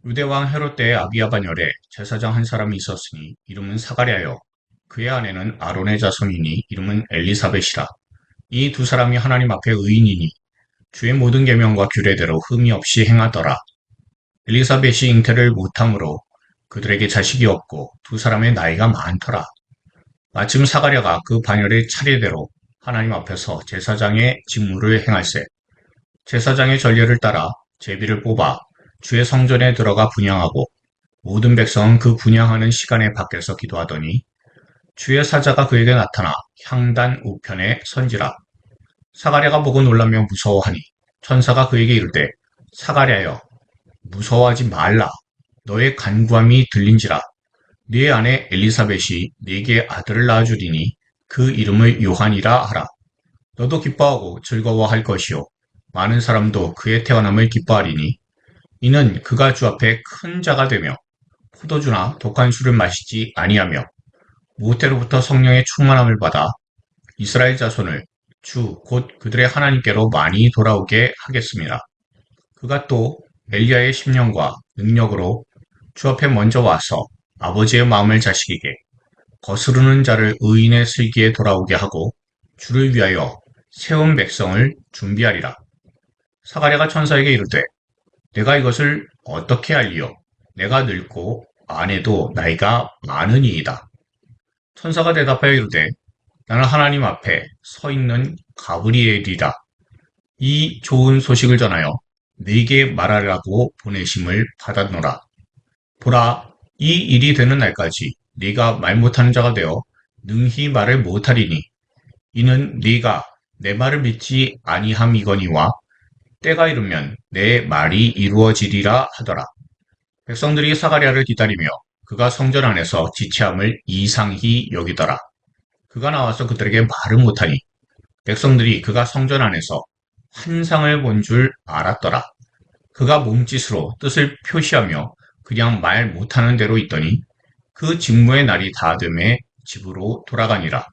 유대왕 헤롯 때의 아비야 반열에 제사장 한 사람이 있었으니 이름은 사가랴여. 그의 아내는 아론의 자손이니 이름은 엘리사벳이라. 이 두 사람이 하나님 앞에 의인이니 주의 모든 계명과 규례대로 흠이 없이 행하더라. 엘리사벳이 잉태를 못함으로 그들에게 자식이 없고 두 사람의 나이가 많더라. 마침 사가랴가 그 반열의 차례대로 하나님 앞에서 제사장의 직무를 행할세. 제사장의 전례를 따라 제비를 뽑아 주의 성전에 들어가 분향하고 모든 백성은 그 분향하는 시간에 밖에서 기도하더니 주의 사자가 그에게 나타나 향단 우편에 선지라. 사가랴가 보고 놀라며 무서워하니 천사가 그에게 이르되 사가랴여 무서워하지 말라. 너의 간구함이 들린지라. 네 아내 엘리사벳이 네게 아들을 낳아주리니 그 이름을 요한이라 하라. 너도 기뻐하고 즐거워할 것이요 많은 사람도 그의 태어남을 기뻐하리니 이는 그가 주 앞에 큰 자가 되며 포도주나 독한 술을 마시지 아니하며 모태로부터 성령의 충만함을 받아 이스라엘 자손을 주 곧 그들의 하나님께로 많이 돌아오게 하겠습니다. 그가 또 엘리야의 심령과 능력으로 주 앞에 먼저 와서 아버지의 마음을 자식에게 거스르는 자를 의인의 슬기에 돌아오게 하고 주를 위하여 세운 백성을 준비하리라. 사가랴가 천사에게 이르되 내가 이것을 어떻게 알리요? 내가 늙고 아내도 나이가 많으니이다. 천사가 대답하여 이르되 나는 하나님 앞에 서 있는 가브리엘이라. 이 좋은 소식을 전하여 네게 말하라고 보내심을 받았노라. 보라, 이 일이 되는 날까지 네가 말 못하는 자가 되어 능히 말을 못하리니 이는 네가 내 말을 믿지 아니함이거니와 때가 이르면 내 말이 이루어지리라 하더라. 백성들이 사가랴를 기다리며 그가 성전 안에서 지체함을 이상히 여기더라. 그가 나와서 그들에게 말을 못하니 백성들이 그가 성전 안에서 환상을 본 줄 알았더라. 그가 몸짓으로 뜻을 표시하며 그냥 말 못하는 대로 있더니 그 직무의 날이 다 되매 집으로 돌아가니라.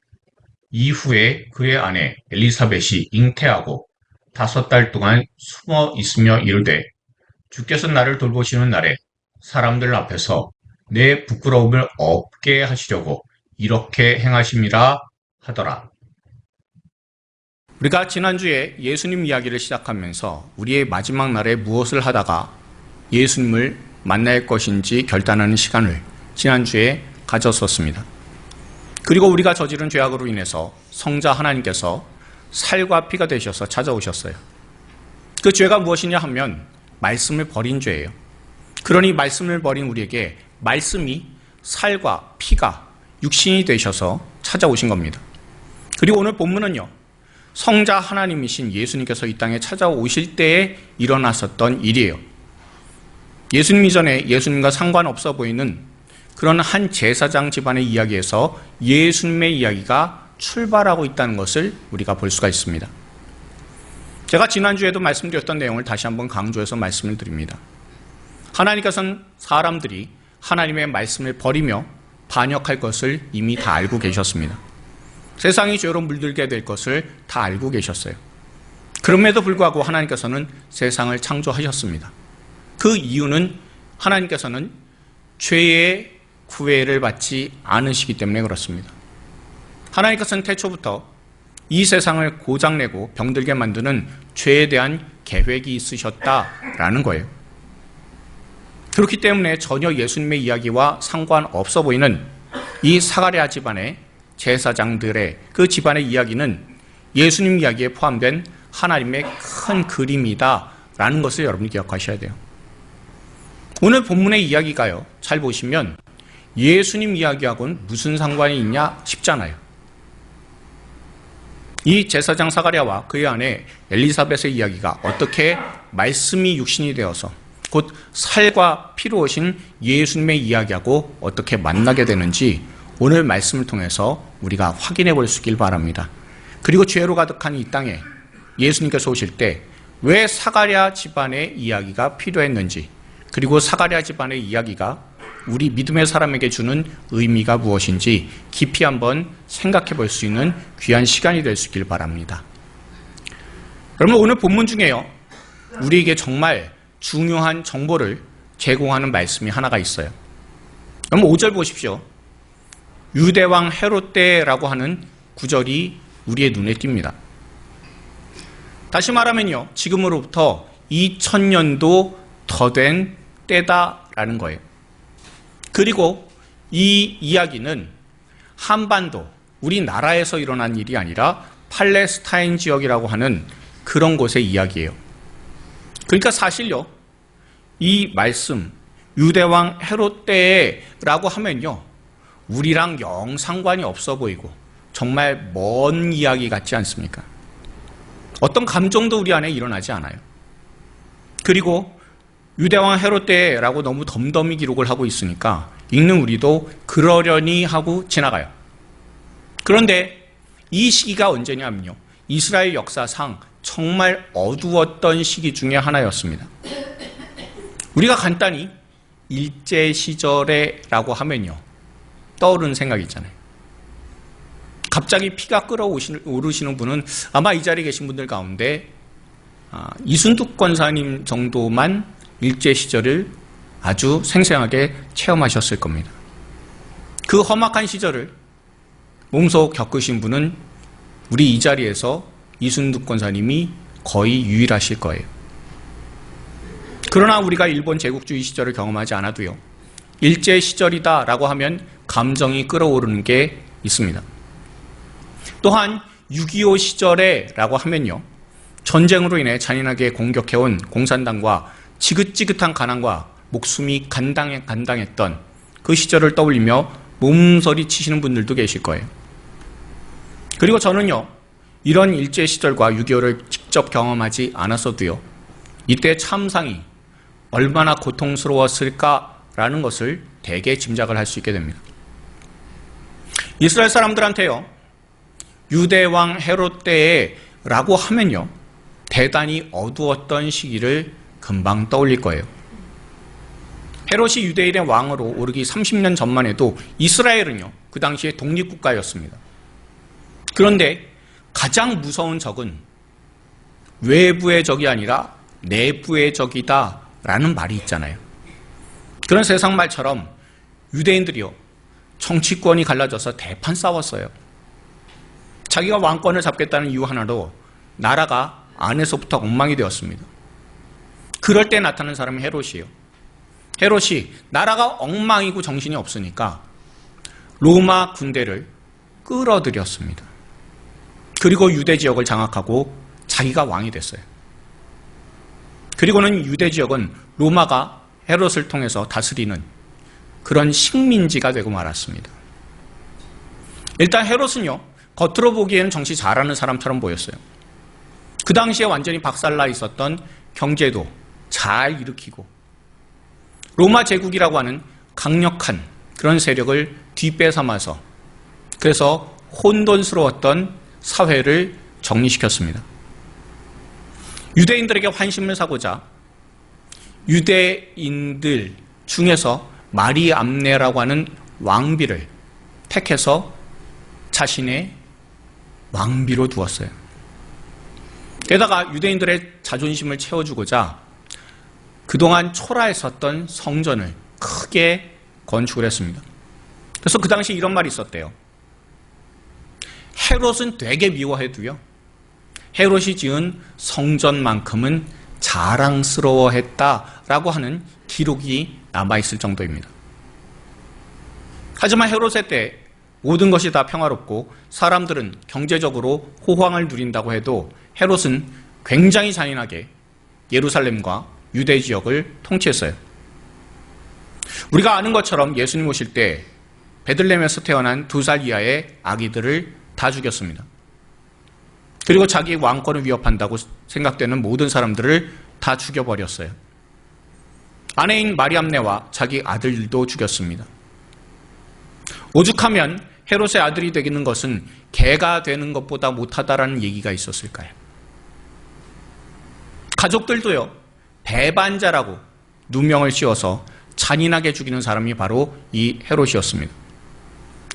이후에 그의 아내 엘리사벳이 잉태하고 5달 동안 숨어 있으며 이르되 주께서 나를 돌보시는 날에 사람들 앞에서 내 부끄러움을 없게 하시려고 이렇게 행하심이라 하더라. 우리가 지난주에 예수님 이야기를 시작하면서 우리의 마지막 날에 무엇을 하다가 예수님을 만날 것인지 결단하는 시간을 지난주에 가졌었습니다. 그리고 우리가 저지른 죄악으로 인해서 성자 하나님께서 살과 피가 되셔서 찾아오셨어요. 그 죄가 무엇이냐 하면 말씀을 버린 죄예요. 그러니 말씀을 버린 우리에게 말씀이 살과 피가 육신이 되셔서 찾아오신 겁니다. 그리고 오늘 본문은요, 성자 하나님이신 예수님께서 이 땅에 찾아오실 때에 일어났었던 일이에요. 예수님 이전에 예수님과 상관없어 보이는 그런 한 제사장 집안의 이야기에서 예수님의 이야기가 출발하고 있다는 것을 우리가 볼 수가 있습니다. 제가 지난주에도 말씀드렸던 내용을 다시 한번 강조해서 말씀을 드립니다. 하나님께서는 사람들이 하나님의 말씀을 버리며 반역할 것을 이미 다 알고 계셨습니다. 세상이 죄로 물들게 될 것을 다 알고 계셨어요. 그럼에도 불구하고 하나님께서는 세상을 창조하셨습니다. 그 이유는 하나님께서는 죄의 구애를 받지 않으시기 때문에 그렇습니다. 하나님께서는 태초부터 이 세상을 고장내고 병들게 만드는 죄에 대한 계획이 있으셨다라는 거예요. 그렇기 때문에 전혀 예수님의 이야기와 상관없어 보이는 이 사가랴 집안의 제사장들의 그 집안의 이야기는 예수님 이야기에 포함된 하나님의 큰 그림이다라는 것을 여러분이 기억하셔야 돼요. 오늘 본문의 이야기가요, 잘 보시면 예수님 이야기하고는 무슨 상관이 있냐 싶잖아요. 이 제사장 사가랴와 그의 아내 엘리사벳의 이야기가 어떻게 말씀이 육신이 되어서 곧 살과 피로 오신 예수님의 이야기하고 어떻게 만나게 되는지 오늘 말씀을 통해서 우리가 확인해 볼 수 있길 바랍니다. 그리고 죄로 가득한 이 땅에 예수님께서 오실 때 왜 사가랴 집안의 이야기가 필요했는지, 그리고 사가랴 집안의 이야기가 우리 믿음의 사람에게 주는 의미가 무엇인지 깊이 한번 생각해 볼 수 있는 귀한 시간이 될 수 있길 바랍니다. 여러분, 오늘 본문 중에요, 우리에게 정말 중요한 정보를 제공하는 말씀이 하나가 있어요. 그럼 5절 보십시오. 유대왕 헤롯 때라고 하는 구절이 우리의 눈에 띕니다. 다시 말하면요, 지금으로부터 2000년도 더 된 때다라는 거예요. 그리고 이 이야기는 한반도, 우리나라에서 일어난 일이 아니라 팔레스타인 지역이라고 하는 그런 곳의 이야기예요. 그러니까 사실요, 이 말씀, 유대왕 헤롯 때라고 하면요, 우리랑 영 상관이 없어 보이고 정말 먼 이야기 같지 않습니까? 어떤 감정도 우리 안에 일어나지 않아요. 그리고 유대왕 헤롯 때라고 너무 덤덤히 기록을 하고 있으니까 읽는 우리도 그러려니 하고 지나가요. 그런데 이 시기가 언제냐면요, 이스라엘 역사상 정말 어두웠던 시기 중에 하나였습니다. 우리가 간단히 일제시절에라고 하면요, 떠오르는 생각이 있잖아요. 갑자기 피가 끓어오르시는 분은 아마 이 자리에 계신 분들 가운데 이순득 권사님 정도만 일제시절을 아주 생생하게 체험하셨을 겁니다. 그 험악한 시절을 몸소 겪으신 분은 우리 이 자리에서 이순득 권사님이 거의 유일하실 거예요. 그러나 우리가 일본 제국주의 시절을 경험하지 않아도요, 일제시절이다라고 하면 감정이 끓어오르는 게 있습니다. 또한 6.25 시절에라고 하면요, 전쟁으로 인해 잔인하게 공격해온 공산당과 지긋지긋한 가난과 목숨이 간당했던 그 시절을 떠올리며 몸서리 치시는 분들도 계실 거예요. 그리고 저는요, 이런 일제시절과 6.25를 직접 경험하지 않았어도요, 이때 참상이 얼마나 고통스러웠을까라는 것을 대개 짐작을 할 수 있게 됩니다. 이스라엘 사람들한테요, 유대왕 헤롯 때라고 하면요, 대단히 어두웠던 시기를 금방 떠올릴 거예요. 헤롯이 유대인의 왕으로 오르기 30년 전만 해도 이스라엘은요, 그 당시에 독립국가였습니다. 그런데 가장 무서운 적은 외부의 적이 아니라 내부의 적이다 라는 말이 있잖아요. 그런 세상 말처럼 유대인들이요, 정치권이 갈라져서 대판 싸웠어요. 자기가 왕권을 잡겠다는 이유 하나로 나라가 안에서부터 엉망이 되었습니다. 그럴 때 나타난 사람이 헤롯이에요. 헤롯이 나라가 엉망이고 정신이 없으니까 로마 군대를 끌어들였습니다. 그리고 유대 지역을 장악하고 자기가 왕이 됐어요. 그리고는 유대 지역은 로마가 헤롯을 통해서 다스리는 그런 식민지가 되고 말았습니다. 일단 헤롯은요, 겉으로 보기에는 정치 잘하는 사람처럼 보였어요. 그 당시에 완전히 박살나 있었던 경제도 잘 일으키고 로마 제국이라고 하는 강력한 그런 세력을 뒷배삼아서 그래서 혼돈스러웠던 사회를 정리시켰습니다. 유대인들에게 환심을 사고자 유대인들 중에서 마리암네라고 하는 왕비를 택해서 자신의 왕비로 두었어요. 게다가 유대인들의 자존심을 채워주고자 그동안 초라했었던 성전을 크게 건축을 했습니다. 그래서 그 당시 이런 말이 있었대요. 헤롯은 되게 미워해도요, 헤롯이 지은 성전만큼은 자랑스러워했다라고 하는 기록이 남아있을 정도입니다. 하지만 헤롯의 때 모든 것이 다 평화롭고 사람들은 경제적으로 호황을 누린다고 해도 헤롯은 굉장히 잔인하게 예루살렘과 유대 지역을 통치했어요. 우리가 아는 것처럼 예수님 오실 때 베들레헴에서 태어난 2살 이하의 아기들을 다 죽였습니다. 그리고 자기 왕권을 위협한다고 생각되는 모든 사람들을 다 죽여버렸어요. 아내인 마리암네와 자기 아들도 죽였습니다. 오죽하면 헤롯의 아들이 되기는 것은 개가 되는 것보다 못하다라는 얘기가 있었을까요? 가족들도요, 배반자라고 누명을 씌워서 잔인하게 죽이는 사람이 바로 이 헤롯이었습니다.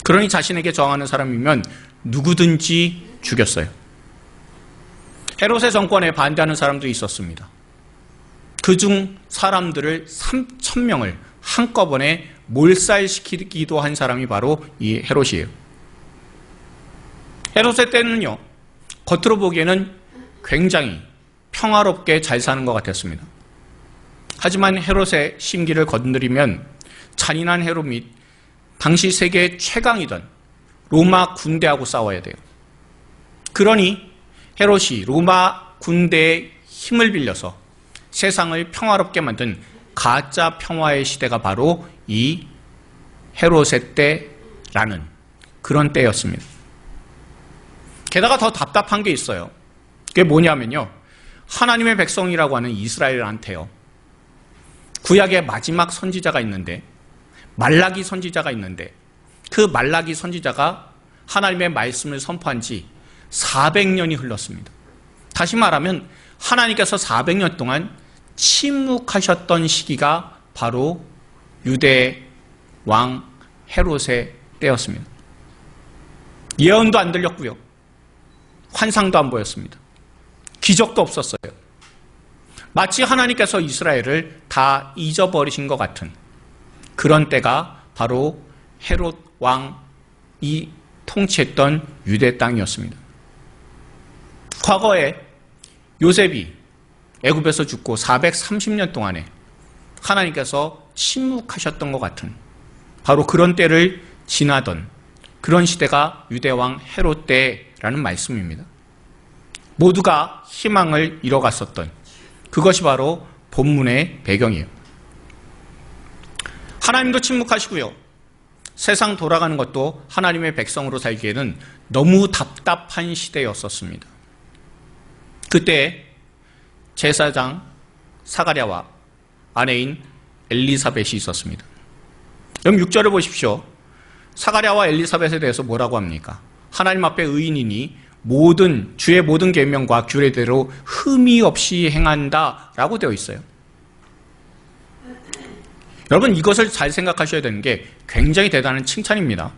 그러니 자신에게 저항하는 사람이면 누구든지 죽였어요. 헤롯의 정권에 반대하는 사람도 있었습니다. 그중 사람들을 3,000명을 한꺼번에 몰살시키기도 한 사람이 바로 이 헤롯이에요. 헤롯의 때는요, 겉으로 보기에는 굉장히 평화롭게 잘 사는 것 같았습니다. 하지만 헤롯의 심기를 건드리면 잔인한 헤롯 및 당시 세계 최강이던 로마 군대하고 싸워야 돼요. 그러니 헤롯이 로마 군대의 힘을 빌려서 세상을 평화롭게 만든 가짜 평화의 시대가 바로 이 헤롯의 때라는 그런 때였습니다. 게다가 더 답답한 게 있어요. 그게 뭐냐면요, 하나님의 백성이라고 하는 이스라엘한테요, 구약의 마지막 선지자가 있는데, 말라기 선지자가 있는데, 그 말라기 선지자가 하나님의 말씀을 선포한 지 400년이 흘렀습니다. 다시 말하면 하나님께서 400년 동안 침묵하셨던 시기가 바로 유대 왕 헤롯의 때였습니다. 예언도 안 들렸고요, 환상도 안 보였습니다. 기적도 없었어요. 마치 하나님께서 이스라엘을 다 잊어버리신 것 같은 그런 때가 바로 헤롯 왕이 통치했던 유대 땅이었습니다. 과거에 요셉이 애굽에서 죽고 430년 동안에 하나님께서 침묵하셨던 것 같은 바로 그런 때를 지나던 그런 시대가 유대왕 헤롯 때라는 말씀입니다. 모두가 희망을 잃어갔었던 그것이 바로 본문의 배경이에요. 하나님도 침묵하시고요, 세상 돌아가는 것도 하나님의 백성으로 살기에는 너무 답답한 시대였었습니다. 그때 제사장 사가랴와 아내인 엘리사벳이 있었습니다. 여러분 6절을 보십시오. 사가랴와 엘리사벳에 대해서 뭐라고 합니까? 하나님 앞에 의인이니 주의 모든 계명과 규례대로 흠이 없이 행한다라고 되어 있어요. 여러분 이것을 잘 생각하셔야 되는 게 굉장히 대단한 칭찬입니다.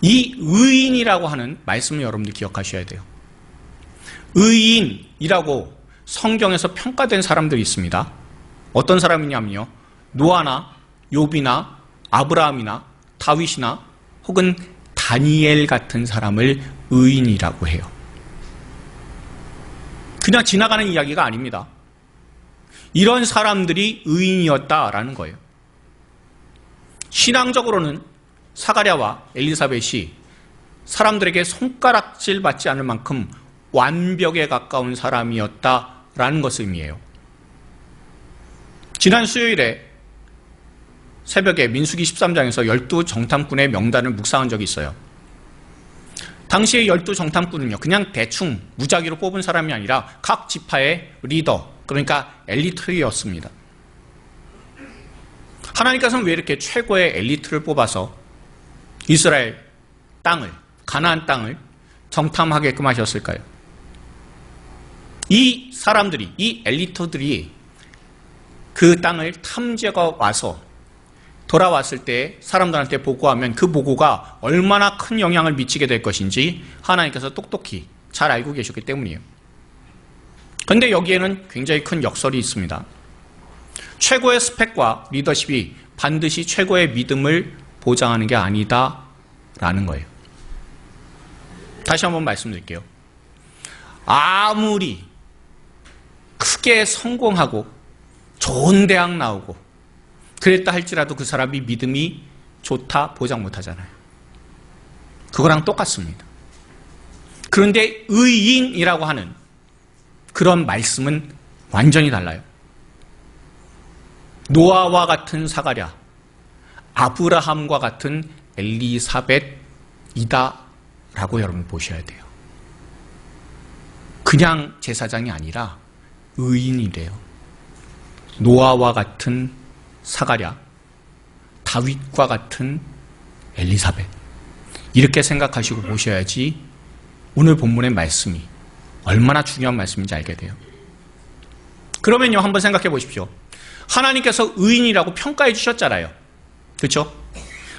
이 의인이라고 하는 말씀을 여러분들 기억하셔야 돼요. 의인이라고 성경에서 평가된 사람들이 있습니다. 어떤 사람이냐면요, 노아나 욥이나 아브라함이나 다윗이나 혹은 다니엘 같은 사람을 의인이라고 해요. 그냥 지나가는 이야기가 아닙니다. 이런 사람들이 의인이었다라는 거예요. 신앙적으로는 사가랴와 엘리사벳이 사람들에게 손가락질 받지 않을 만큼 완벽에 가까운 사람이었다라는 것을 의미해요. 지난 수요일에 새벽에 민수기 13장에서 12정탐꾼의 명단을 묵상한 적이 있어요. 당시의 12정탐꾼은요, 그냥 대충 무작위로 뽑은 사람이 아니라 각 지파의 리더, 그러니까 엘리트였습니다. 하나님께서는 왜 이렇게 최고의 엘리트를 뽑아서 이스라엘 땅을, 가나안 땅을 정탐하게끔 하셨을까요? 이 사람들이, 이 엘리트들이 그 땅을 탐지가 와서 돌아왔을 때 사람들한테 보고하면 그 보고가 얼마나 큰 영향을 미치게 될 것인지 하나님께서 똑똑히 잘 알고 계셨기 때문이에요. 그런데 여기에는 굉장히 큰 역설이 있습니다. 최고의 스펙과 리더십이 반드시 최고의 믿음을 보장하는 게 아니다라는 거예요. 다시 한번 말씀드릴게요. 아무리 크게 성공하고 좋은 대학 나오고 그랬다 할지라도 그 사람이 믿음이 좋다 보장 못하잖아요. 그거랑 똑같습니다. 그런데 의인이라고 하는 그런 말씀은 완전히 달라요. 노아와 같은 사가랴, 아브라함과 같은 엘리사벳이다 라고 여러분 보셔야 돼요. 그냥 제사장이 아니라 의인이래요. 노아와 같은 사가랴, 다윗과 같은 엘리사벳, 이렇게 생각하시고 보셔야지 오늘 본문의 말씀이 얼마나 중요한 말씀인지 알게 돼요. 그러면요, 한번 생각해 보십시오. 하나님께서 의인이라고 평가해 주셨잖아요. 그렇죠?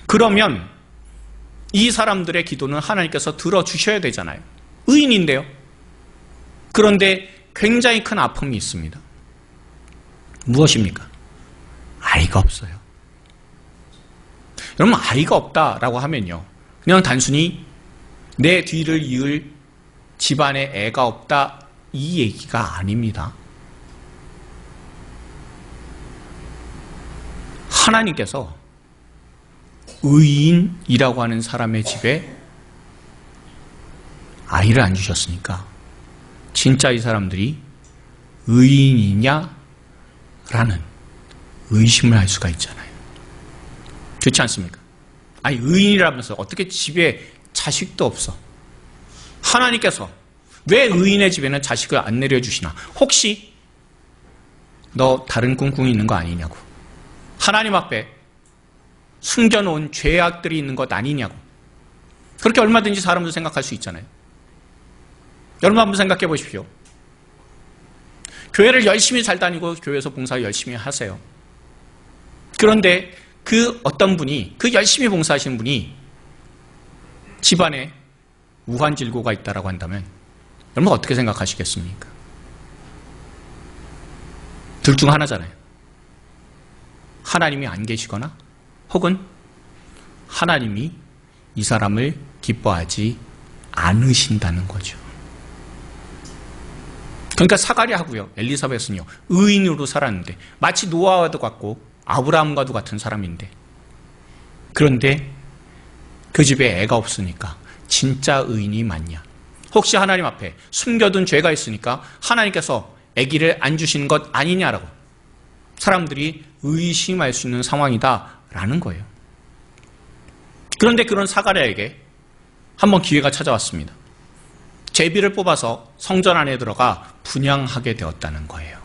그러면 이 사람들의 기도는 하나님께서 들어주셔야 되잖아요. 의인인데요. 그런데 굉장히 큰 아픔이 있습니다. 무엇입니까? 아이가 없어요. 여러분, 아이가 없다라고 하면요, 그냥 단순히 내 뒤를 이을 집안에 애가 없다, 이 얘기가 아닙니다. 하나님께서 의인이라고 하는 사람의 집에 아이를 안 주셨으니까 진짜 이 사람들이 의인이냐? 라는 의심을 할 수가 있잖아요. 그렇지 않습니까? 아니, 의인이라면서 어떻게 집에 자식도 없어? 하나님께서 왜 의인의 집에는 자식을 안 내려주시나? 혹시 너 다른 꿍꿍이 있는 거 아니냐고. 하나님 앞에 숨겨놓은 죄악들이 있는 것 아니냐고. 그렇게 얼마든지 사람도 생각할 수 있잖아요. 여러분 한번 생각해 보십시오. 교회를 열심히 잘 다니고 교회에서 봉사 열심히 하세요. 그런데 그 어떤 분이, 그 열심히 봉사하시는 분이 집안에 우환질고가 있다라고 한다면 여러분 어떻게 생각하시겠습니까? 둘 중 하나잖아요. 하나님이 안 계시거나 혹은 하나님이 이 사람을 기뻐하지 않으신다는 거죠. 그러니까 사가랴하고요, 엘리사벳은요, 의인으로 살았는데 마치 노아와도 같고 아브라함과도 같은 사람인데, 그런데 그 집에 애가 없으니까 진짜 의인이 맞냐? 혹시 하나님 앞에 숨겨둔 죄가 있으니까 하나님께서 아기를 안 주시는 것 아니냐라고 사람들이 의심할 수 있는 상황이다라는 거예요. 그런데 그런 사가랴에게 한번 기회가 찾아왔습니다. 제비를 뽑아서 성전 안에 들어가 분향하게 되었다는 거예요.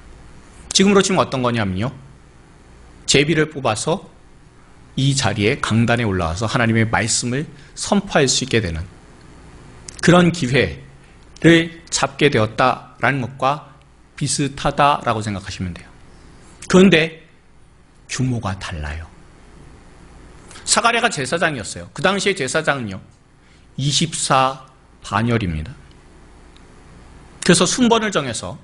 지금으로 치면 어떤 거냐면요, 제비를 뽑아서 이 자리에 강단에 올라와서 하나님의 말씀을 선포할 수 있게 되는 그런 기회를 잡게 되었다라는 것과 비슷하다라고 생각하시면 돼요. 그런데 규모가 달라요. 사가랴가 제사장이었어요. 그 당시에 제사장은요, 24반열입니다. 그래서 순번을 정해서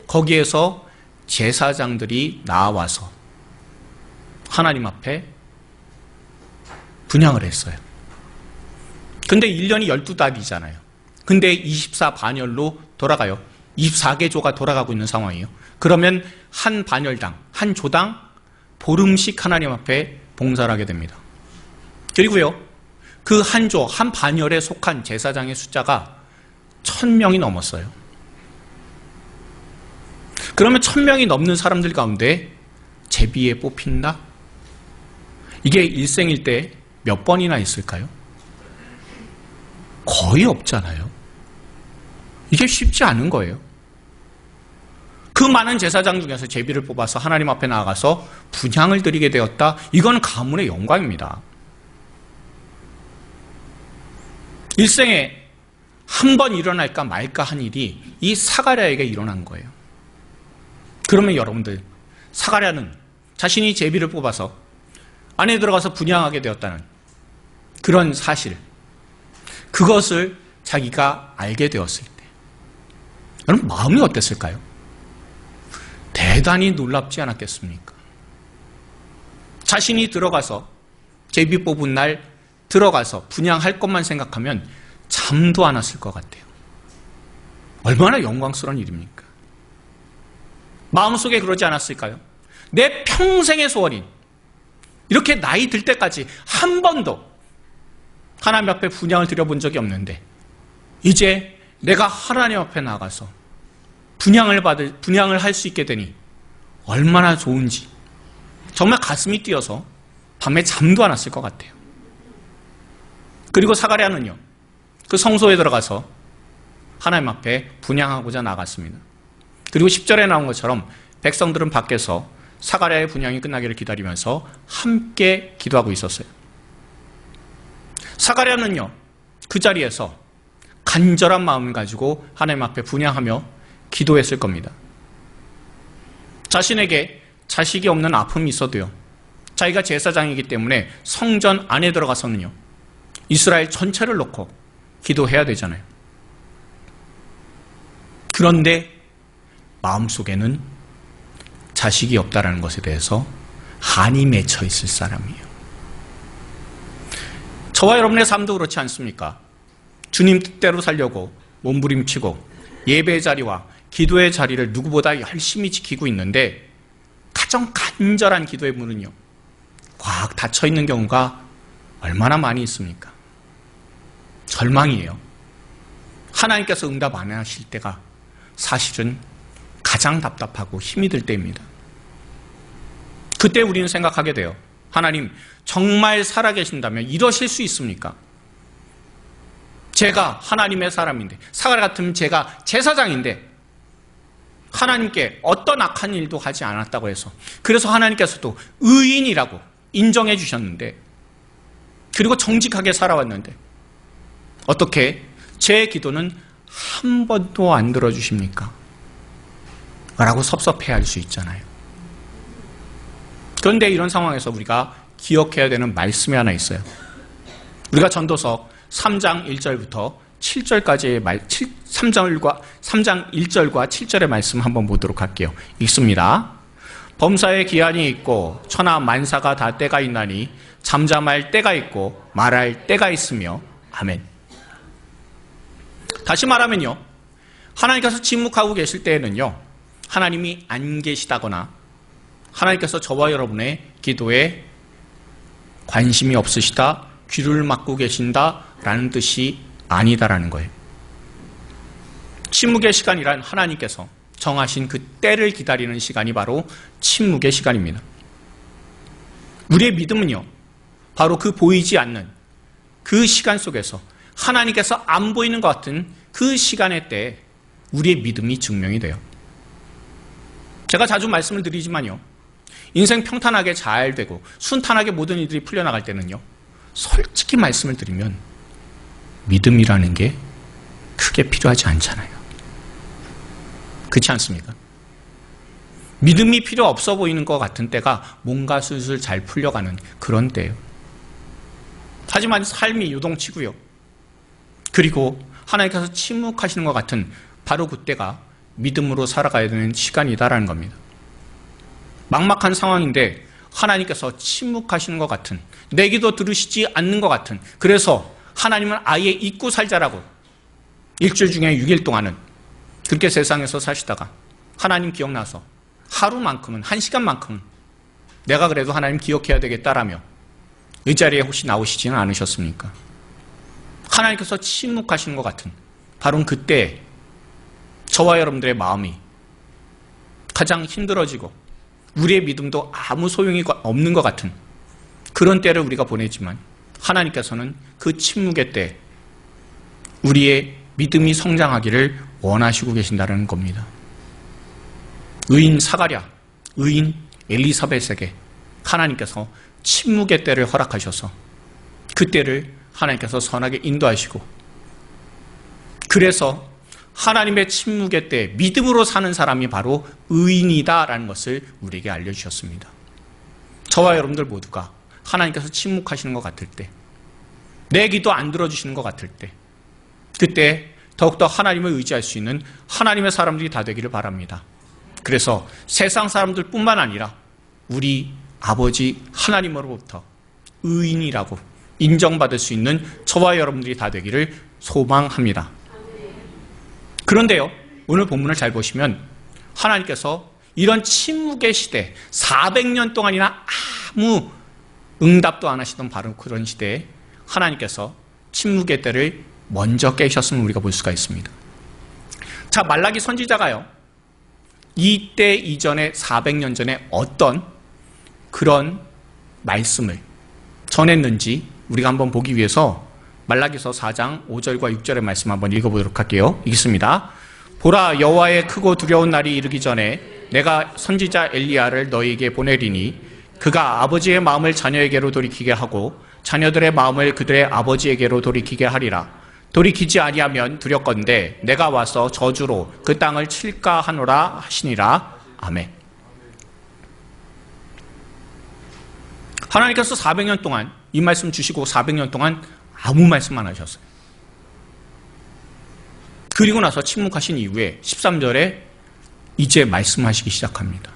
거기에서 제사장들이 나와서 하나님 앞에 분향을 했어요. 근데 1년이 12달이잖아요. 근데 24반열로 돌아가요. 24개조가 돌아가고 있는 상황이에요. 그러면 한 반열당, 한 조당 보름씩 하나님 앞에 봉사를 하게 됩니다. 그리고요, 그 한 조, 한 반열에 속한 제사장의 숫자가 1000명이 넘었어요. 그러면 1000명이 넘는 사람들 가운데 제비에 뽑힌다? 이게 일생일 때 몇 번이나 있을까요? 거의 없잖아요. 이게 쉽지 않은 거예요. 그 많은 제사장 중에서 제비를 뽑아서 하나님 앞에 나아가서 분향을 드리게 되었다. 이건 가문의 영광입니다. 일생에 한 번 일어날까 말까 한 일이 이 사가랴에게 일어난 거예요. 그러면 여러분들, 사가랴는 자신이 제비를 뽑아서 안에 들어가서 분향하게 되었다는 그런 사실, 그것을 자기가 알게 되었을 때 여러분 마음이 어땠을까요? 대단히 놀랍지 않았겠습니까? 자신이 들어가서 제비 뽑은 날 들어가서 분향할 것만 생각하면 잠도 안 왔을 것 같아요. 얼마나 영광스러운 일입니까? 마음속에 그러지 않았을까요? 내 평생의 소원인, 이렇게 나이 들 때까지 한 번도 하나님 앞에 분향을 드려본 적이 없는데 이제 내가 하나님 앞에 나가서 분향을 할 수 있게 되니 얼마나 좋은지 정말 가슴이 뛰어서 밤에 잠도 안 왔을 것 같아요. 그리고 사가랴는요, 그 성소에 들어가서 하나님 앞에 분향하고자 나갔습니다. 그리고 10절에 나온 것처럼 백성들은 밖에서 사가랴의 분향이 끝나기를 기다리면서 함께 기도하고 있었어요. 사가랴는요, 그 자리에서 간절한 마음을 가지고 하나님 앞에 분향하며 기도했을 겁니다. 자신에게 자식이 없는 아픔이 있어도요, 자기가 제사장이기 때문에 성전 안에 들어가서는요, 이스라엘 전체를 놓고 기도해야 되잖아요. 그런데 마음속에는 자식이 없다라는 것에 대해서 한이 맺혀 있을 사람이에요. 저와 여러분의 삶도 그렇지 않습니까? 주님 뜻대로 살려고 몸부림치고 예배의 자리와 기도의 자리를 누구보다 열심히 지키고 있는데 가장 간절한 기도의 문은요, 꽉 닫혀 있는 경우가 얼마나 많이 있습니까? 절망이에요. 하나님께서 응답 안 하실 때가 사실은 가장 답답하고 힘이 들 때입니다. 그때 우리는 생각하게 돼요. 하나님, 정말 살아계신다면 이러실 수 있습니까? 제가 하나님의 사람인데, 사갈 같으면 제가 제사장인데, 하나님께 어떤 악한 일도 하지 않았다고 해서, 그래서 하나님께서도 의인이라고 인정해 주셨는데, 그리고 정직하게 살아왔는데, 어떻게 제 기도는 한 번도 안 들어주십니까? 라고 섭섭해 할 수 있잖아요. 그런데 이런 상황에서 우리가 기억해야 되는 말씀이 하나 있어요. 우리가 전도서 3장 1절부터 7절까지의 3장 1절과 7절의 말씀 한번 보도록 할게요. 읽습니다. 범사에 기한이 있고 천하 만사가 다 때가 있나니 잠잠할 때가 있고 말할 때가 있으며 아멘. 다시 말하면요, 하나님께서 침묵하고 계실 때에는요, 하나님이 안 계시다거나 하나님께서 저와 여러분의 기도에 관심이 없으시다, 귀를 막고 계신다라는 뜻이 아니다라는 거예요. 침묵의 시간이란 하나님께서 정하신 그 때를 기다리는 시간이 바로 침묵의 시간입니다. 우리의 믿음은요, 바로 그 보이지 않는 그 시간 속에서 하나님께서 안 보이는 것 같은 그 시간의 때에 우리의 믿음이 증명이 돼요. 제가 자주 말씀을 드리지만요, 인생 평탄하게 잘 되고 순탄하게 모든 일들이 풀려나갈 때는요, 솔직히 말씀을 드리면 믿음이라는 게 크게 필요하지 않잖아요. 그렇지 않습니까? 믿음이 필요 없어 보이는 것 같은 때가 뭔가 슬슬 잘 풀려가는 그런 때예요. 하지만 삶이 요동치고요, 그리고 하나님께서 침묵하시는 것 같은 바로 그때가 믿음으로 살아가야 되는 시간이다라는 겁니다. 막막한 상황인데 하나님께서 침묵하시는 것 같은, 내 기도 들으시지 않는 것 같은, 그래서 하나님은 아예 잊고 살자라고 일주일 중에 6일 동안은 그렇게 세상에서 사시다가 하나님 기억나서 하루만큼은, 한 시간만큼은 내가 그래도 하나님 기억해야 되겠다라며 의자리에 혹시 나오시지는 않으셨습니까? 하나님께서 침묵하시는 것 같은 바로 그때 저와 여러분들의 마음이 가장 힘들어지고 우리의 믿음도 아무 소용이 없는 것 같은 그런 때를 우리가 보내지만, 하나님께서는 그 침묵의 때 우리의 믿음이 성장하기를 원하시고 계신다는 겁니다. 의인 사가랴, 의인 엘리사벳에게 하나님께서 침묵의 때를 허락하셔서 그 때를 하나님께서 선하게 인도하시고, 그래서 하나님의 침묵의 때 믿음으로 사는 사람이 바로 의인이다라는 것을 우리에게 알려주셨습니다. 저와 여러분들 모두가 하나님께서 침묵하시는 것 같을 때, 내 기도 안 들어주시는 것 같을 때, 그때 더욱더 하나님을 의지할 수 있는 하나님의 사람들이 다 되기를 바랍니다. 그래서 세상 사람들 뿐만 아니라 우리 아버지 하나님으로부터 의인이라고 인정받을 수 있는 저와 여러분들이 다 되기를 소망합니다. 그런데요, 오늘 본문을 잘 보시면 하나님께서 이런 침묵의 시대, 400년 동안이나 아무 응답도 안 하시던 바로 그런 시대에 하나님께서 침묵의 때를 먼저 깨셨음을 우리가 볼 수가 있습니다. 자, 말라기 선지자가요, 이때 이전에 400년 전에 어떤 그런 말씀을 전했는지 우리가 한번 보기 위해서 말라기서 4장 5절과 6절의 말씀 한번 읽어보도록 할게요. 읽습니다. 보라, 여호와의 크고 두려운 날이 이르기 전에 내가 선지자 엘리야를 너희에게 보내리니 그가 아버지의 마음을 자녀에게로 돌이키게 하고 자녀들의 마음을 그들의 아버지에게로 돌이키게 하리라. 돌이키지 아니하면 두렵건대 내가 와서 저주로 그 땅을 칠까 하노라 하시니라. 아멘. 하나님께서 400년 동안 이 말씀 주시고 400년 동안 아무 말씀 안 하셨어요. 그리고 나서 침묵하신 이후에 13절에 이제 말씀하시기 시작합니다.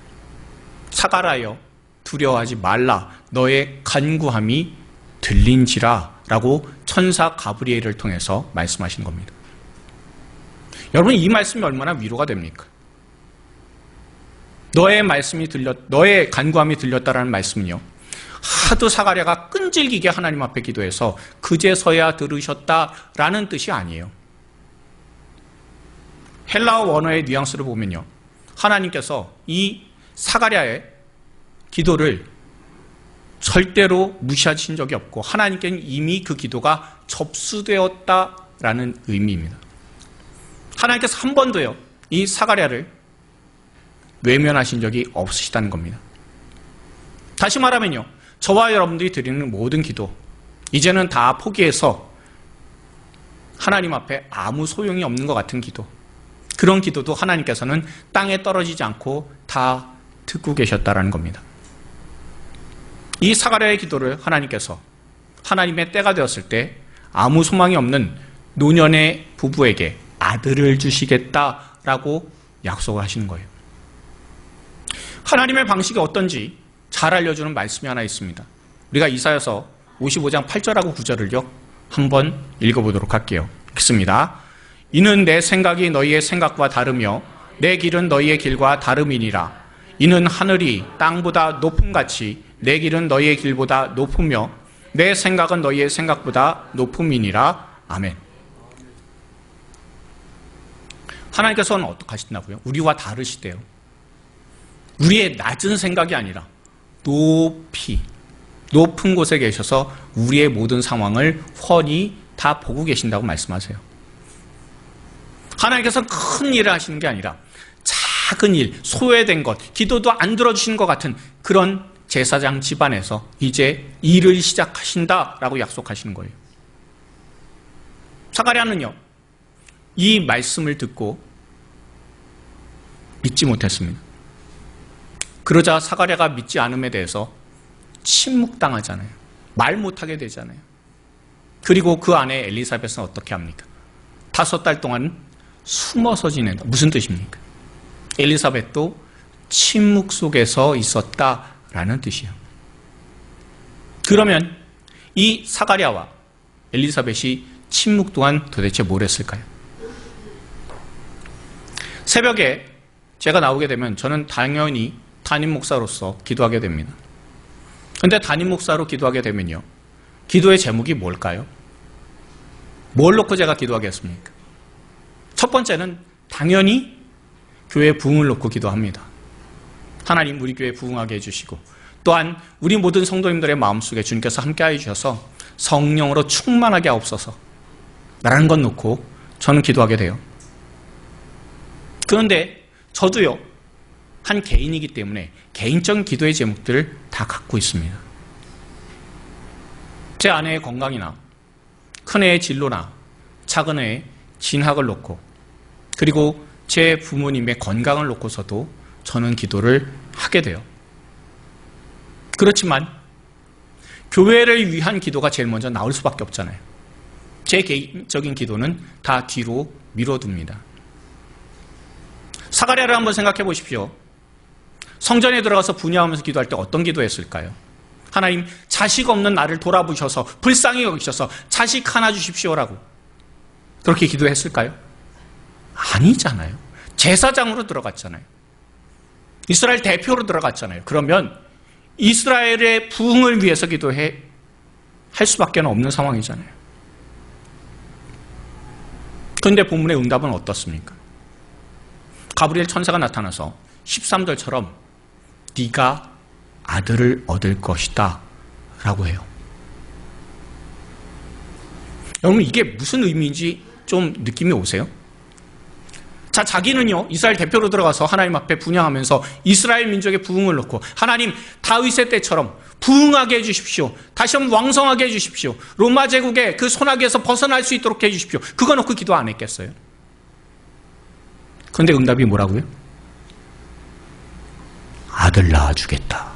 사가라여 두려워하지 말라 너의 간구함이 들린지라 라고 천사 가브리엘을 통해서 말씀하신 겁니다. 여러분, 이 말씀이 얼마나 위로가 됩니까? 너의 간구함이 들렸다라는 말씀은요, 하도 사가랴가 끈질기게 하나님 앞에 기도해서 그제서야 들으셨다라는 뜻이 아니에요. 헬라어 원어의 뉘앙스를 보면요, 하나님께서 이 사가랴의 기도를 절대로 무시하신 적이 없고 하나님께는 이미 그 기도가 접수되었다라는 의미입니다. 하나님께서 한 번도요, 이 사가랴를 외면하신 적이 없으시다는 겁니다. 다시 말하면요, 저와 여러분들이 드리는 모든 기도, 이제는 다 포기해서 하나님 앞에 아무 소용이 없는 것 같은 기도, 그런 기도도 하나님께서는 땅에 떨어지지 않고 다 듣고 계셨다라는 겁니다. 이 사가랴의 기도를 하나님께서 하나님의 때가 되었을 때 아무 소망이 없는 노년의 부부에게 아들을 주시겠다라고 약속을 하시는 거예요. 하나님의 방식이 어떤지 잘 알려주는 말씀이 하나 있습니다. 우리가 이사야서 55장 8절하고 9절을요 한번 읽어보도록 할게요. 읽습니다. 이는 내 생각이 너희의 생각과 다르며 내 길은 너희의 길과 다름이니라. 이는 하늘이 땅보다 높음같이 내 길은 너희의 길보다 높으며 내 생각은 너희의 생각보다 높음이니라. 아멘. 하나님께서는 어떻게 하신다고요? 우리와 다르시대요. 우리의 낮은 생각이 아니라 높은 곳에 계셔서 우리의 모든 상황을 훤히 다 보고 계신다고 말씀하세요. 하나님께서는 큰 일을 하시는 게 아니라 작은 일, 소외된 것, 기도도 안 들어주시는 것 같은 그런 제사장 집안에서 이제 일을 시작하신다라고 약속하시는 거예요. 사가랴는요, 이 말씀을 듣고 믿지 못했습니다. 그러자 사가랴가 믿지 않음에 대해서 침묵당하잖아요. 말 못하게 되잖아요. 그리고 그 안에 엘리사벳은 어떻게 합니까? 5달 동안 숨어서 지낸다. 무슨 뜻입니까? 엘리사벳도 침묵 속에서 있었다라는 뜻이에요. 그러면 이 사가랴와 엘리사벳이 침묵 동안 도대체 뭘 했을까요? 새벽에 제가 나오게 되면 저는 당연히 담임 목사로서 기도하게 됩니다. 그런데 담임 목사로 기도하게 되면요, 기도의 제목이 뭘까요? 뭘 놓고 제가 기도하겠습니까? 첫 번째는 당연히 교회 부흥을 놓고 기도합니다. 하나님, 우리 교회 부흥하게 해주시고, 또한 우리 모든 성도님들의 마음속에 주님께서 함께하여 주셔서 성령으로 충만하게 하옵소서 라는 것 놓고 저는 기도하게 돼요. 그런데 저도요, 한 개인이기 때문에 개인적인 기도의 제목들을 다 갖고 있습니다. 제 아내의 건강이나 큰애의 진로나 작은애의 진학을 놓고, 그리고 제 부모님의 건강을 놓고서도 저는 기도를 하게 돼요. 그렇지만 교회를 위한 기도가 제일 먼저 나올 수밖에 없잖아요. 제 개인적인 기도는 다 뒤로 미뤄둡니다. 사가랴를 한번 생각해 보십시오. 성전에 들어가서 분야하면서 기도할 때 어떤 기도했을까요? 하나님, 자식 없는 나를 돌아보셔서 불쌍히 여기셔서 자식 하나 주십시오라고 그렇게 기도했을까요? 아니잖아요. 제사장으로 들어갔잖아요. 이스라엘 대표로 들어갔잖아요. 그러면 이스라엘의 부흥을 위해서 할 수밖에 없는 상황이잖아요. 그런데 본문의 응답은 어떻습니까? 가브리엘 천사가 나타나서 13절처럼 네가 아들을 얻을 것이다 라고 해요. 여러분, 이게 무슨 의미인지 좀 느낌이 오세요? 자, 자기는요, 이스라엘 대표로 들어가서 하나님 앞에 분향하면서 이스라엘 민족의 부흥을 놓고, 하나님, 다윗의 때처럼 부흥하게 해주십시오. 다시 한번 왕성하게 해주십시오. 로마 제국의 그 소나기에서 벗어날 수 있도록 해주십시오. 그거 놓고 기도 안 했겠어요? 그런데 응답이 뭐라고요? 아들 낳아주겠다.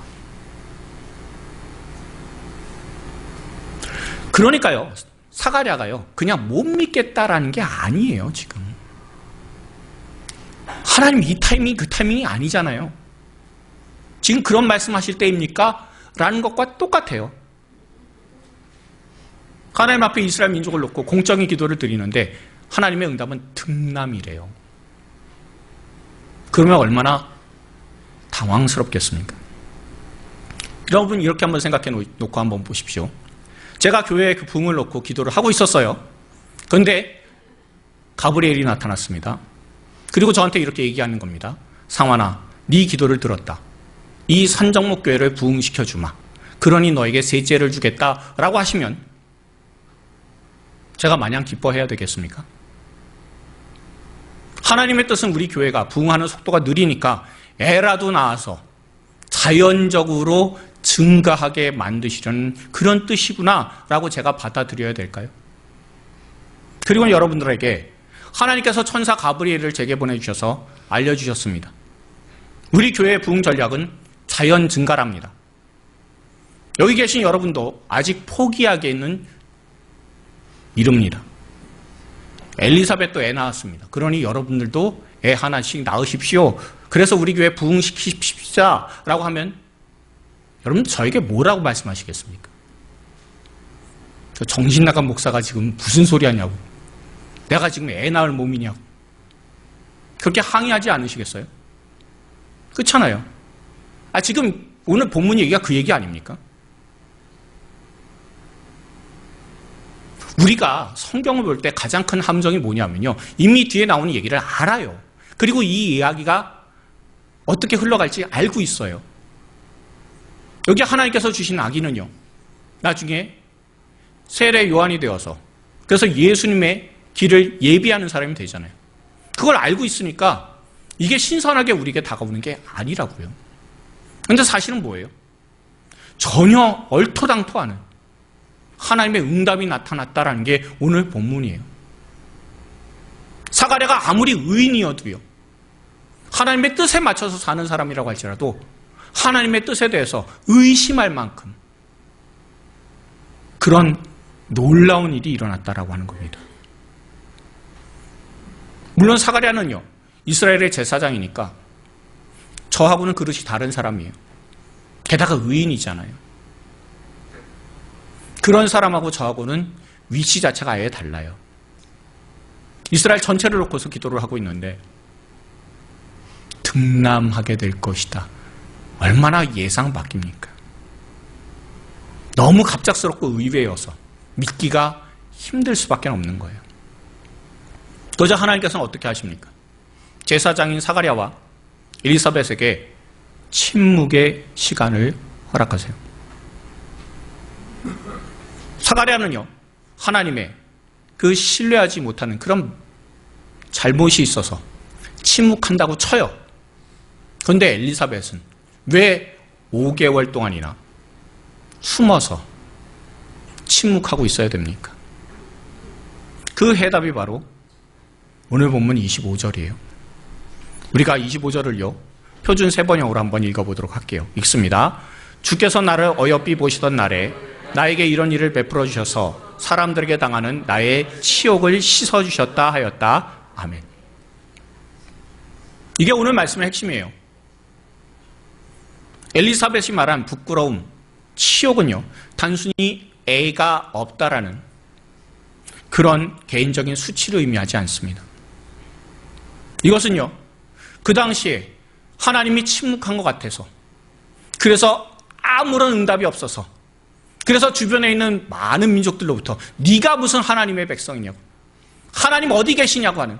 그러니까요, 사가랴가요, 그냥 못 믿겠다라는 게 아니에요, 지금. 하나님, 이 타이밍이 그 타이밍이 아니잖아요. 지금 그런 말씀하실 때입니까? 라는 것과 똑같아요. 하나님 앞에 이스라엘 민족을 놓고 공적인 기도를 드리는데 하나님의 응답은 등남이래요. 그러면 얼마나 당황스럽겠습니까? 여러분 이렇게 한번 생각해 놓고 한번 보십시오. 제가 교회에 그 부흥을 놓고 기도를 하고 있었어요. 그런데 가브리엘이 나타났습니다. 그리고 저한테 이렇게 얘기하는 겁니다. 상환아, 네 기도를 들었다. 이 산정목교회를 부흥시켜주마. 그러니 너에게 셋째를 주겠다라고 하시면 제가 마냥 기뻐해야 되겠습니까? 하나님의 뜻은 우리 교회가 부흥하는 속도가 느리니까 애라도 낳아서 자연적으로 증가하게 만드시려는 그런 뜻이구나라고 제가 받아들여야 될까요? 그리고 여러분들에게 하나님께서 천사 가브리엘을 제게 보내주셔서 알려주셨습니다. 우리 교회의 부흥 전략은 자연 증가랍니다. 여기 계신 여러분도 아직 포기하기에는 이릅니다. 엘리사벳도 애 낳았습니다. 그러니 여러분들도 애 하나씩 낳으십시오. 그래서 우리 교회 부흥시키십시오라고 하면 여러분 저에게 뭐라고 말씀하시겠습니까? 저 정신 나간 목사가 지금 무슨 소리 하냐고. 내가 지금 애 낳을 몸이냐고. 그렇게 항의하지 않으시겠어요? 그렇잖아요. 지금 오늘 본문 얘기가 그 얘기 아닙니까? 우리가 성경을 볼 때 가장 큰 함정이 뭐냐면요. 이미 뒤에 나오는 얘기를 알아요. 그리고 이 이야기가 어떻게 흘러갈지 알고 있어요. 여기 하나님께서 주신 아기는요. 나중에 세례 요한이 되어서 그래서 예수님의 길을 예비하는 사람이 되잖아요. 그걸 알고 있으니까 이게 신선하게 우리에게 다가오는 게 아니라고요. 그런데 사실은 뭐예요? 전혀 얼토당토하는 하나님의 응답이 나타났다라는 게 오늘 본문이에요. 사가랴가 아무리 의인이어도요. 하나님의 뜻에 맞춰서 사는 사람이라고 할지라도 하나님의 뜻에 대해서 의심할 만큼 그런 놀라운 일이 일어났다라고 하는 겁니다. 물론 사가랴는요. 이스라엘의 제사장이니까 저하고는 그릇이 다른 사람이에요. 게다가 의인이잖아요. 그런 사람하고 저하고는 위치 자체가 아예 달라요. 이스라엘 전체를 놓고서 기도를 하고 있는데 등남하게 될 것이다. 얼마나 예상 바뀝니까? 너무 갑작스럽고 의외여서 믿기가 힘들 수밖에 없는 거예요. 그저 하나님께서는 어떻게 하십니까? 제사장인 사가랴와 엘리사벳에게 침묵의 시간을 허락하세요. 사가랴는요, 하나님의 그 신뢰하지 못하는 그런 잘못이 있어서 침묵한다고 쳐요. 그런데 엘리사벳은 왜 5개월 동안이나 숨어서 침묵하고 있어야 됩니까? 그 해답이 바로 오늘 본문 25절이에요. 우리가 25절을요, 표준 세번역으로 한번 읽어보도록 할게요. 읽습니다. 주께서 나를 어여삐 보시던 날에 나에게 이런 일을 베풀어 주셔서 사람들에게 당하는 나의 치욕을 씻어주셨다 하였다. 아멘. 이게 오늘 말씀의 핵심이에요. 엘리사벳이 말한 부끄러움, 치욕은요, 단순히 애가 없다라는 그런 개인적인 수치를 의미하지 않습니다. 이것은요, 그 당시에 하나님이 침묵한 것 같아서, 그래서 아무런 응답이 없어서, 그래서 주변에 있는 많은 민족들로부터 네가 무슨 하나님의 백성이냐고, 하나님 어디 계시냐고 하는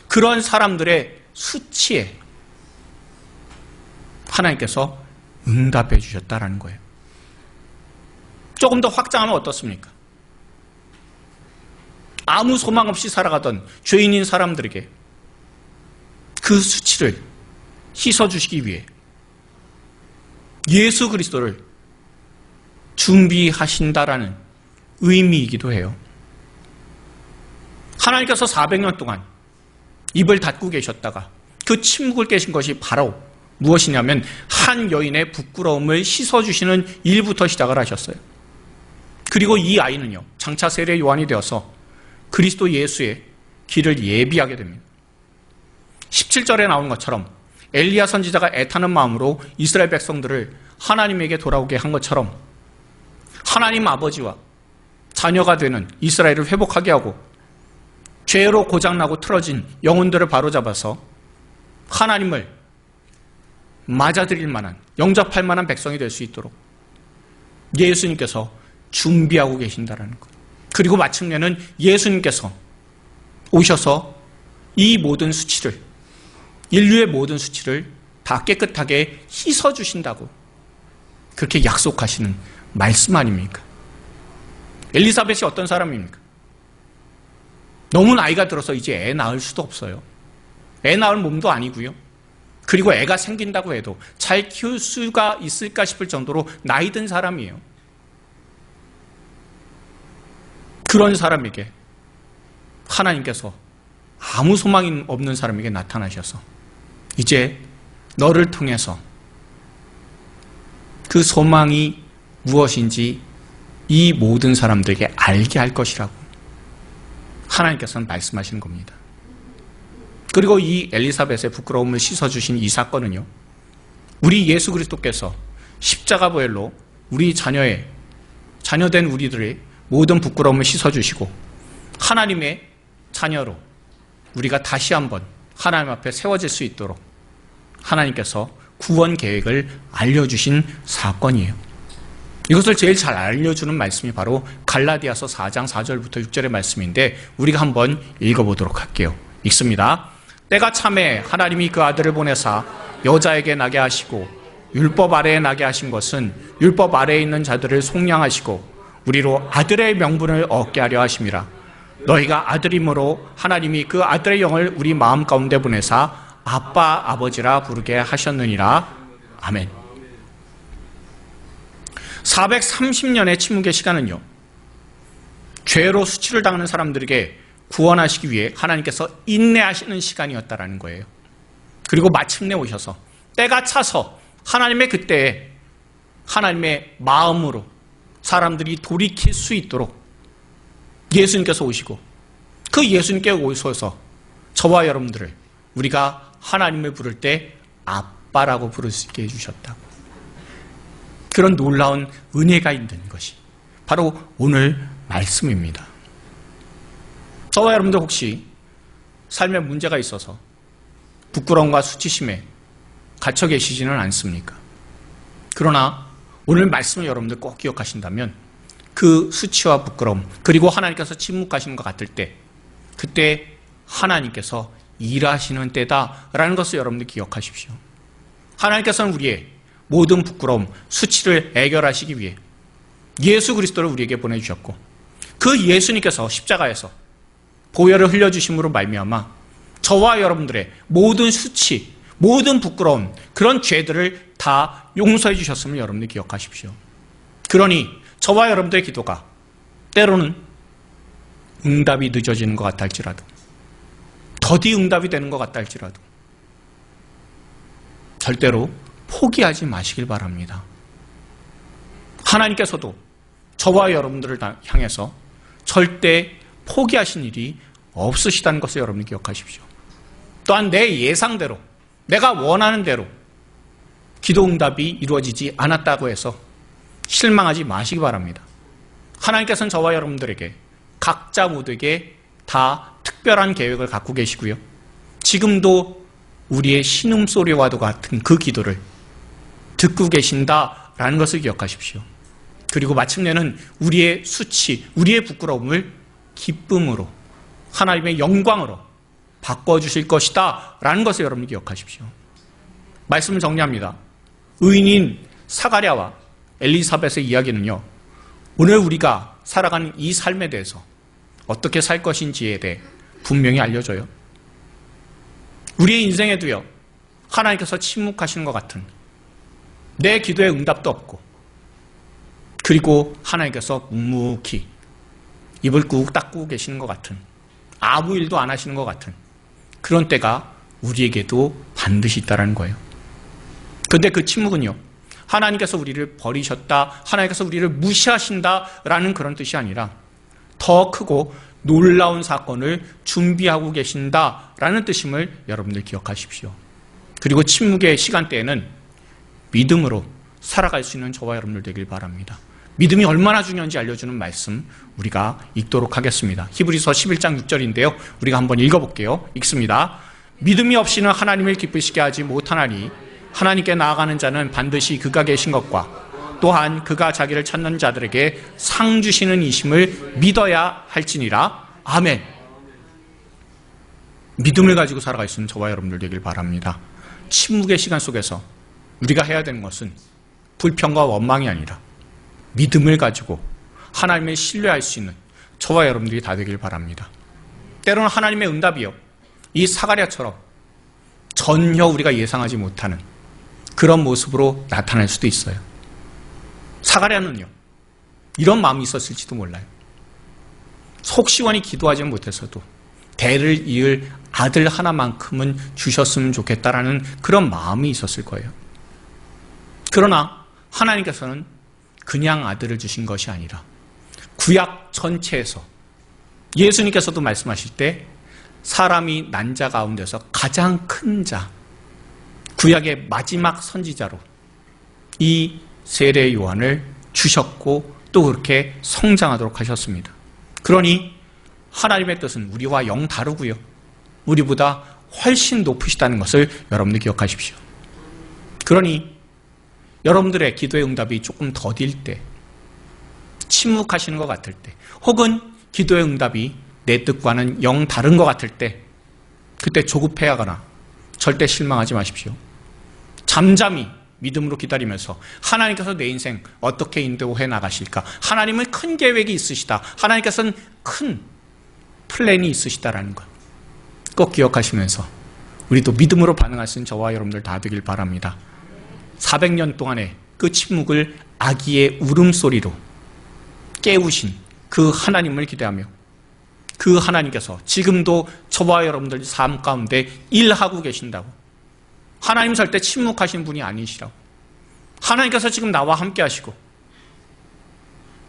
그런 사람들의 수치에 하나님께서 응답해 주셨다라는 거예요. 조금 더 확장하면 어떻습니까? 아무 소망 없이 살아가던 죄인인 사람들에게 그 수치를 씻어주시기 위해 예수 그리스도를 준비하신다라는 의미이기도 해요. 하나님께서 400년 동안 입을 닫고 계셨다가 그 침묵을 깨신 것이 바로 무엇이냐면 한 여인의 부끄러움을 씻어주시는 일부터 시작을 하셨어요. 그리고 이 아이는요, 장차 세례 요한이 되어서 그리스도 예수의 길을 예비하게 됩니다. 17절에 나온 것처럼 엘리야 선지자가 애타는 마음으로 이스라엘 백성들을 하나님에게 돌아오게 한 것처럼 하나님 아버지와 자녀가 되는 이스라엘을 회복하게 하고 죄로 고장나고 틀어진 영혼들을 바로잡아서 하나님을 맞아들일 만한, 영접할 만한 백성이 될 수 있도록 예수님께서 준비하고 계신다라는 것. 그리고 마침내는 예수님께서 오셔서 이 모든 수치를, 인류의 모든 수치를 다 깨끗하게 씻어주신다고 그렇게 약속하시는 말씀 아닙니까? 엘리사벳이 어떤 사람입니까? 너무 나이가 들어서 이제 애 낳을 수도 없어요. 애 낳을 몸도 아니고요. 그리고 애가 생긴다고 해도 잘 키울 수가 있을까 싶을 정도로 나이 든 사람이에요. 그런 사람에게 하나님께서 아무 소망이 없는 사람에게 나타나셔서 이제 너를 통해서 그 소망이 무엇인지 이 모든 사람들에게 알게 할 것이라고 하나님께서는 말씀하시는 겁니다. 그리고 이 엘리사벳의 부끄러움을 씻어주신 이 사건은요, 우리 예수 그리스도께서 십자가 보혈로 우리 자녀된 우리들의 모든 부끄러움을 씻어주시고 하나님의 자녀로 우리가 다시 한번 하나님 앞에 세워질 수 있도록 하나님께서 구원 계획을 알려주신 사건이에요. 이것을 제일 잘 알려주는 말씀이 바로 갈라디아서 4장 4절부터 6절의 말씀인데 우리가 한번 읽어보도록 할게요. 읽습니다. 때가 차매 하나님이 그 아들을 보내사 여자에게 나게 하시고 율법 아래에 나게 하신 것은 율법 아래에 있는 자들을 속량하시고 우리로 아들의 명분을 얻게 하려 하심이라. 너희가 아들임으로 하나님이 그 아들의 영을 우리 마음 가운데 보내사 아빠 아버지라 부르게 하셨느니라. 아멘. 430년의 침묵의 시간은요, 죄로 수치를 당하는 사람들에게 구원하시기 위해 하나님께서 인내하시는 시간이었다라는 거예요. 그리고 마침내 오셔서 때가 차서 하나님의 그때에 하나님의 마음으로 사람들이 돌이킬 수 있도록 예수님께서 오시고 그 예수님께 오셔서 저와 여러분들을 우리가 하나님을 부를 때 아빠라고 부를 수 있게 해주셨다고. 그런 놀라운 은혜가 있는 것이 바로 오늘 말씀입니다. 저와 여러분들 혹시 삶에 문제가 있어서 부끄러움과 수치심에 갇혀 계시지는 않습니까? 그러나 오늘 말씀을 여러분들 꼭 기억하신다면 그 수치와 부끄러움 그리고 하나님께서 침묵하시는 것 같을 때 그때 하나님께서 일하시는 때다라는 것을 여러분들 기억하십시오. 하나님께서는 우리의 모든 부끄러움, 수치를 해결하시기 위해 예수 그리스도를 우리에게 보내주셨고 그 예수님께서 십자가에서 보혈을 흘려주심으로 말미암아 저와 여러분들의 모든 수치, 모든 부끄러움, 그런 죄들을 다 용서해 주셨음을 여러분들 기억하십시오. 그러니 저와 여러분들의 기도가 때로는 응답이 늦어지는 것 같다 할지라도 더디 응답이 되는 것 같다 할지라도 절대로 포기하지 마시길 바랍니다. 하나님께서도 저와 여러분들을 향해서 절대 포기하신 일이 없으시다는 것을 여러분이 기억하십시오. 또한 내 예상대로, 내가 원하는 대로 기도 응답이 이루어지지 않았다고 해서 실망하지 마시기 바랍니다. 하나님께서는 저와 여러분들에게 각자 모두에게 다 특별한 계획을 갖고 계시고요. 지금도 우리의 신음소리와도 같은 그 기도를 듣고 계신다라는 것을 기억하십시오. 그리고 마침내는 우리의 수치, 우리의 부끄러움을 기쁨으로 하나님의 영광으로 바꿔주실 것이다 라는 것을 여러분이 기억하십시오. 말씀을 정리합니다. 의인인 사가랴와 엘리사벳의 이야기는요, 오늘 우리가 살아가는 이 삶에 대해서 어떻게 살 것인지에 대해 분명히 알려줘요. 우리의 인생에도요, 하나님께서 침묵하시는 것 같은 내 기도에 응답도 없고 그리고 하나님께서 묵묵히 입을 꾹 닫고 계시는 것 같은 아무 일도 안 하시는 것 같은 그런 때가 우리에게도 반드시 있다는 거예요. 그런데 그 침묵은요, 하나님께서 우리를 버리셨다, 하나님께서 우리를 무시하신다라는 그런 뜻이 아니라 더 크고 놀라운 사건을 준비하고 계신다라는 뜻임을 여러분들 기억하십시오. 그리고 침묵의 시간대에는 믿음으로 살아갈 수 있는 저와 여러분들 되길 바랍니다. 믿음이 얼마나 중요한지 알려주는 말씀 우리가 읽도록 하겠습니다. 히브리서 11장 6절인데요. 우리가 한번 읽어볼게요. 읽습니다. 믿음이 없이는 하나님을 기쁘시게 하지 못하나니 하나님께 나아가는 자는 반드시 그가 계신 것과 또한 그가 자기를 찾는 자들에게 상 주시는 이심을 믿어야 할지니라. 아멘. 믿음을 가지고 살아갈 수 있는 저와 여러분들 되길 바랍니다. 침묵의 시간 속에서 우리가 해야 되는 것은 불평과 원망이 아니라 믿음을 가지고 하나님을 신뢰할 수 있는 저와 여러분들이 다 되길 바랍니다. 때로는 하나님의 응답이요, 이 사가랴처럼 전혀 우리가 예상하지 못하는 그런 모습으로 나타날 수도 있어요. 사가랴는요, 이런 마음이 있었을지도 몰라요. 속 시원히 기도하지 못해서도 대를 이을 아들 하나만큼은 주셨으면 좋겠다라는 그런 마음이 있었을 거예요. 그러나 하나님께서는 그냥 아들을 주신 것이 아니라 구약 전체에서 예수님께서도 말씀하실 때 사람이 난 자 가운데서 가장 큰 자, 구약의 마지막 선지자로 이 세례 요한을 주셨고 또 그렇게 성장하도록 하셨습니다. 그러니 하나님의 뜻은 우리와 영 다르고요, 우리보다 훨씬 높으시다는 것을 여러분들 기억하십시오. 그러니 여러분들의 기도의 응답이 조금 더딜 때, 침묵하시는 것 같을 때, 혹은 기도의 응답이 내 뜻과는 영 다른 것 같을 때, 그때 조급해하거나 절대 실망하지 마십시오. 잠잠히 믿음으로 기다리면서 하나님께서 내 인생 어떻게 인도해 나가실까? 하나님은 큰 계획이 있으시다. 하나님께서는 큰 플랜이 있으시다라는 것 꼭 기억하시면서 우리도 믿음으로 반응할 수 있는 저와 여러분들 다 되길 바랍니다. 400년 동안의 그 침묵을 아기의 울음소리로 깨우신 그 하나님을 기대하며 그 하나님께서 지금도 저와 여러분들 삶 가운데 일하고 계신다고, 하나님 절대 침묵하신 분이 아니시라고, 하나님께서 지금 나와 함께 하시고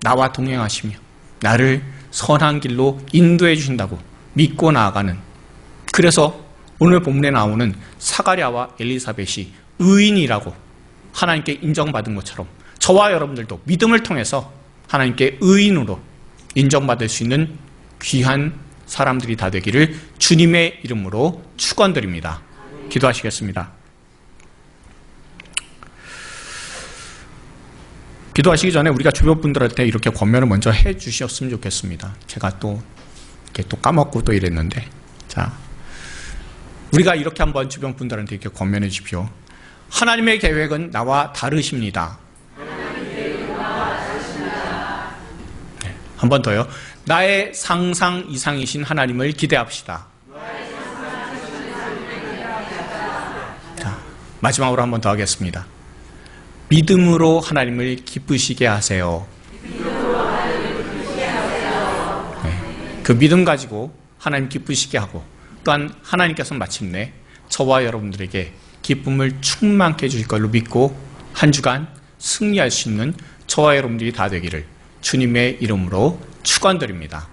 나와 동행하시며 나를 선한 길로 인도해 주신다고 믿고 나아가는, 그래서 오늘 본문에 나오는 사가랴와 엘리사벳이 의인이라고 하나님께 인정받은 것처럼 저와 여러분들도 믿음을 통해서 하나님께 의인으로 인정받을 수 있는 귀한 사람들이 다 되기를 주님의 이름으로 축원드립니다. 기도하시겠습니다. 기도하시기 전에 우리가 주변 분들한테 이렇게 권면을 먼저 해 주셨으면 좋겠습니다. 제가 또 이렇게 또 까먹고 또 이랬는데, 자, 우리가 이렇게 한번 주변 분들한테 이렇게 권면해 주십시오. 하나님의 계획은 나와 다르십니다. 네, 한 번 더요. 나의 상상 이상이신 하나님을 기대합시다. 자, 마지막으로 한 번 더 하겠습니다. 믿음으로 하나님을 기쁘시게 하세요. 네, 그 믿음 가지고 하나님 기쁘시게 하고, 또한 하나님께서 마침내 저와 여러분들에게 기쁨을 충만케 해주실 걸로 믿고 한 주간 승리할 수 있는 저와 여러분들이 다 되기를 주님의 이름으로 축원드립니다.